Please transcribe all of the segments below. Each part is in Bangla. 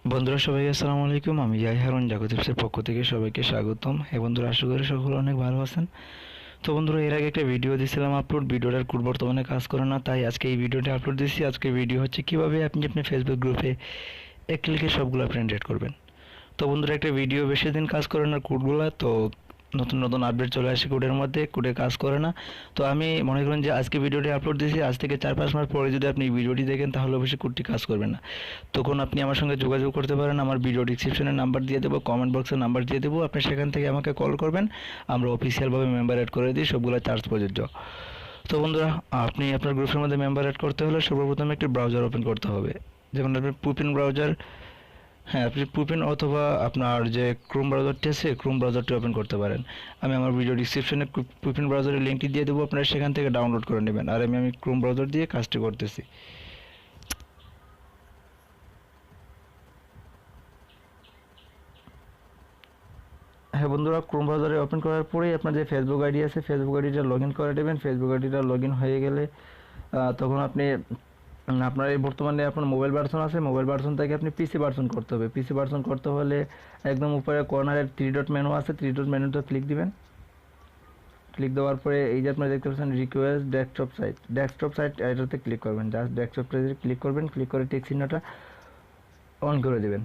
বন্ধুরা সবাইকে আসসালামু আলাইকুম। আমি ইয়াই হারুন জাগতিপসের পক্ষ থেকে সবাইকে স্বাগতম। বন্ধুরা, আশা করি সকলে অনেক ভালো আছেন। তো বন্ধুরা, এর আগে একটা ভিডিও দিয়েছিলাম আপলোড, ভিডিওটার কোড বর্তমানে কাজ করে না, তাই আজকে এই ভিডিওটা আপলোড দিচ্ছি। আজকে ভিডিও হচ্ছে কিভাবে আপনি আপনার ফেসবুক গ্রুপে এক ক্লিকে সবগুলো ফ্রেন্ড এড করবেন। তো বন্ধুরা, একটা ভিডিও বেশি দিন কাজ করে না কোডগুলো, তো নতুন নতুন আপডেট চলে আসে কোডের মধ্যে, কোডে কাজ করে না। তো আমি মনে করেন যে আজকে ভিডিওটি আপলোড দিয়েছি, আজ থেকে 4-5 মাস পরে যদি আপনি ভিডিওটি দেখেন তাহলে অবশ্যই কোডটি কাজ করবে না। তখন আপনি আমার সঙ্গে যোগাযোগ করতে পারেন। আমার ভিডিও ডিসক্রিপশনে নাম্বার দিয়ে দেবো, কমেন্ট বক্সে নাম্বার দিয়ে দেবো, আপনি সেখান থেকে আমাকে কল করবেন। আমরা অফিসিয়ালভাবে মেম্বার অ্যাড করে দিই, সবগুলো চার্জ প্রযোজ্য। তো বন্ধুরা, আপনি আপনার গ্রুপের মধ্যে মেম্বার অ্যাড করতে হলে সর্বপ্রথম একটি ব্রাউজার ওপেন করতে হবে। যেমন আপনি পুপিন ব্রাউজার, হ্যাঁ, আপনি পুপিন অথবা আপনার যে ক্রোম ব্রাউজারটি আছে ক্রোম ব্রাউজারটি ওপেন করতে পারেন। আমি আমার ভিডিও ডিসক্রিপশনে পুপিন ব্রাউজারের লিঙ্কটি দিয়ে দেবো, আপনারা সেখান থেকে ডাউনলোড করে নেবেন। আর আমি ক্রোম ব্রাউজার দিয়ে কাজটি করতেছি। হ্যাঁ বন্ধুরা, ক্রোম ব্রাউজারে ওপেন করার পরেই আপনার যে ফেসবুক আইডি আছে ফেসবুক আইডিটা লগ ইন করে দেবেন। ফেসবুক আইডিটা লগ ইন হয়ে গেলে তখন আপনি আপনার এই বর্তমানে আপনার মোবাইল ভার্সন আছে, মোবাইল ভার্সন থেকে আপনি পিসি ভার্সন করতে হবে। পিসি ভার্সন করতে হলে একদম উপরে কর্নারে 3 ডট মেনু আছে, 3 ডট মেনুতে ক্লিক দিবেন। ক্লিক দেওয়ার পরে এই যে আপনারা দেখতে পাচ্ছেন রিকোয়েস্ট ডেস্কটপ সাইট, এটাতে ক্লিক করবেন। জাস্ট ডেস্কটপ সাইটে ক্লিক করবেন, ক্লিক করে টিক চিহ্নটা অন করে দেবেন।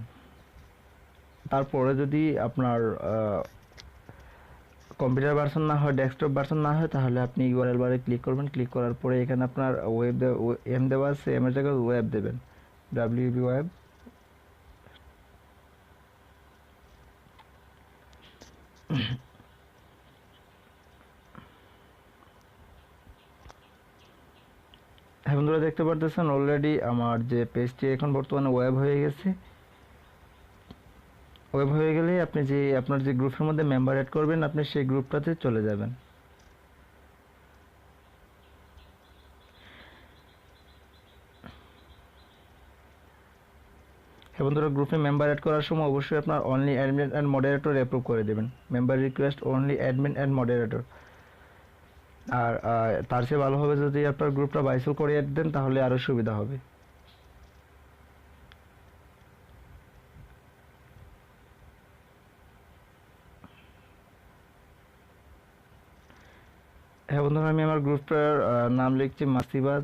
তারপরে যদি আপনার কম্পিউটার ভার্সন না হয়, ডেস্কটপ ভার্সন না হয়, তাহলে আপনি ইউআরএল বারে ক্লিক করবেন। ক্লিক করার পরে এখানে আপনার ওয়েব এম দেওয়া আছে, এম এর জায়গায় ওয়েব দেবেন, ডাব্লিউবি ওয়েব। হ্যাঁ বন্ধুরা, দেখতে পারতেছেন অলরেডি আমার যে পেজটি এখন বর্তমানে ওয়েব হয়ে গেছে। ওয়েব হয়ে গেলে আপনি যে আপনার যে গ্রুপের মধ্যে মেম্বার অ্যাড করবেন, আপনি সেই গ্রুপটাতে চলে যাবেন। হ্যাঁ বন্ধুরা, গ্রুপে মেম্বার অ্যাড করার সময় অবশ্যই আপনার only admin and moderator approve করে দেবেন। Member request only admin and moderator. আর তার চেয়ে ভালো হবে যদি আপনার গ্রুপটা বাইসেল করে অ্যাড দেন, তাহলে আরও সুবিধা হবে। হ্যাঁ বন্ধুরা, আমি আমার গ্রুপটার নাম লিখছি মাসিবাদ।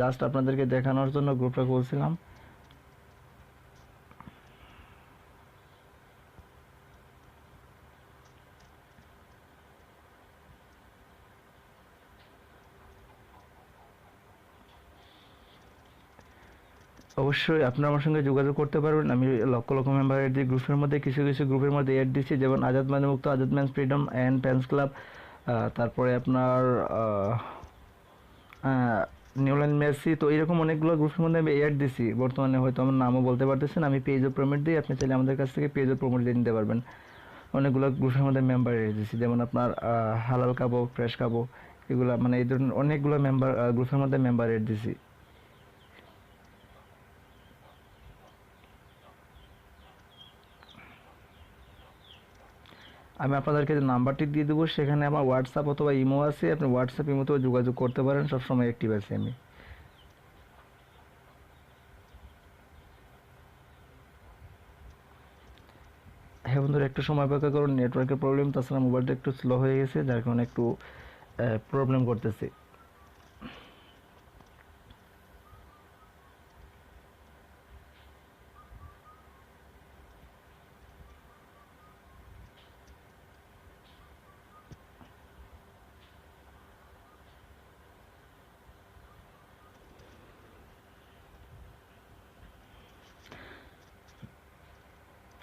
জাস্ট আপনাদেরকে দেখানোর জন্য গ্রুপটা খুলছিলাম। অবশ্যই আপনারা আমার সঙ্গে যোগাযোগ করতে পারবেন। আমি লক্ষ লক্ষ মেম্বার এড দিই গ্রুপের মধ্যে। কিছু কিছু গ্রুপের মধ্যে এড দিচ্ছি, যেমন আজাদ মানে মুক্ত, Azad man's freedom and fans club, তারপরে আপনার নিউল্যান্ড মেসি। তো এরকম অনেকগুলো গ্রুপের মধ্যে আমি এড দিছি। বর্তমানে হয়তো আমার নামও বলতে পারতেছেন। আমি পেজ ও প্রমোট দিই, আপনি চাইলে আমাদের কাছ থেকে পেজ ও প্রমোট দিয়ে নিতে পারবেন। অনেকগুলো গ্রুপের মধ্যে মেম্বার এড দিছি, যেমন আপনার হালাল খাবো, ফ্রেশ খাবো, এগুলো মানে এই ধরনের অনেকগুলো মেম্বার গ্রুপের মধ্যে মেম্বার এড দিছি। আমি আপনাদেরকে যে নাম্বারটি দিয়ে দেবো, সেখানে আমার হোয়াটসঅ্যাপ অথবা ইমো আছে, আপনি হোয়াটসঅ্যাপ ইমোতেও যোগাযোগ করতে পারেন, সবসময় অ্যাক্টিভ আছি আমি। হ্যাঁ বন্ধুরা, একটু সময় অপেক্ষা করুন, নেটওয়ার্কের প্রবলেম, তাছাড়া মোবাইলটা একটু স্লো হয়ে গেছে, যার কারণে একটু প্রবলেম করতেছে।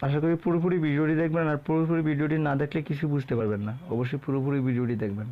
আশা করি পুরোপুরি ভিডিওটি দেখবেন, আর পুরোপুরি ভিডিওটি না দেখলে কিছু বুঝতে পারবেন না। অবশ্যই পুরোপুরি ভিডিওটি দেখবেন।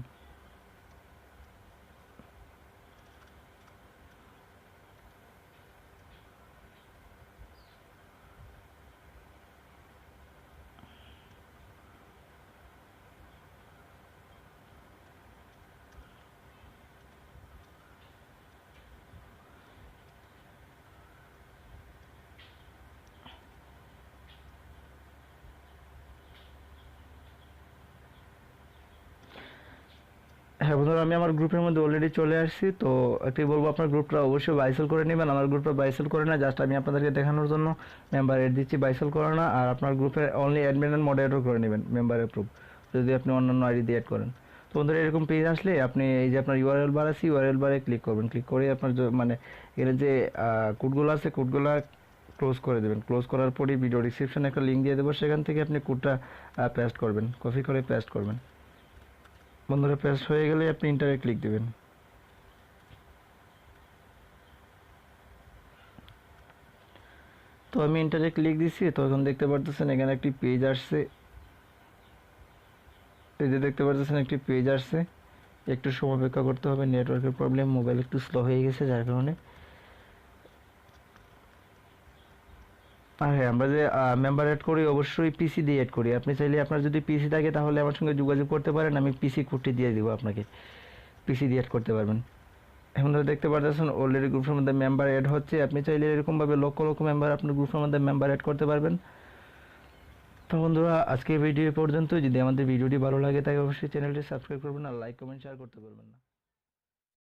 হ্যাঁ বন্ধুরা, আমি আমার গ্রুপের মধ্যে অলরেডি চলে আসছি। তো একটাই বলবো, আপনার গ্রুপটা অবশ্যই বাইসেল করে নেবেন। আমার গ্রুপটা বাইসেল করে না, জাস্ট আমি আপনাদেরকে দেখানোর জন্য মেম্বার এড দিচ্ছি, বাইসেল করে না। আর আপনার গ্রুপে অনলি অ্যাডমিন অ্যান্ড মডারেটর করে নেবেন, মেম্বার অ্যাপ্রুভ, যদি আপনি অন্যান্য আইডি দিয়ে অ্যাড করেন। তো বন্ধুরা, এরকম পেজ আসলে আপনি এই যে আপনার ইউআরএল বার আছে, ইউআরএল বারে ক্লিক করবেন। ক্লিক করে আপনার মানে এখানে যে কোডগুলো আছে, কোডগুলো ক্লোজ করে দেবেন। ক্লোজ করার পরই ভিডিও ডিসক্রিপশনে একটা লিঙ্ক দিয়ে দেবো, সেখান থেকে আপনি কোডটা পেস্ট করবেন, কপি করে পেস্ট করবেন। বন্ধুরা, পেস্ট হয়ে গেলে আপনি ইন্টারে ক্লিক দেবেন। তো আমি ইন্টারে ক্লিক দিচ্ছি। তো এখন দেখতে পারতেছেন এখানে একটি পেজ আসছে, এই যে দেখতে পারতেছেন একটি পেজ আসছে। একটু সময় অপেক্ষা করতে হবে, নেটওয়ার্কের প্রবলেম, মোবাইল একটু স্লো হয়ে গেছে যার কারণে। আর হ্যাঁ, আমরা যে মেম্বার অ্যাড করি অবশ্যই পিসি দিয়ে অ্যাড করি। আপনি চাইলে আপনার যদি পিসি থাকে তাহলে আমার সঙ্গে যোগাযোগ করতে পারেন, আমি পিসি কোডটি দিয়ে দিব আপনাকে, পিসি দিয়ে অ্যাড করতে পারবেন। এখন তো দেখতে পারতেছেন অলরেডি গ্রুপের মধ্যে মেম্বার অ্যাড হচ্ছে। আপনি চাইলে এরকমভাবে লক্ষ লক্ষ মেম্বার আপনার গ্রুপের মধ্যে মেম্বার অ্যাড করতে পারবেন। তো বন্ধুরা, আজকে ভিডিও পর্যন্ত। যদি আমাদের ভিডিওটি ভালো লাগে তাই অবশ্যই চ্যানেলটি সাবস্ক্রাইব করবেন আর লাইক কমেন্ট শেয়ার করতে পারবেন না।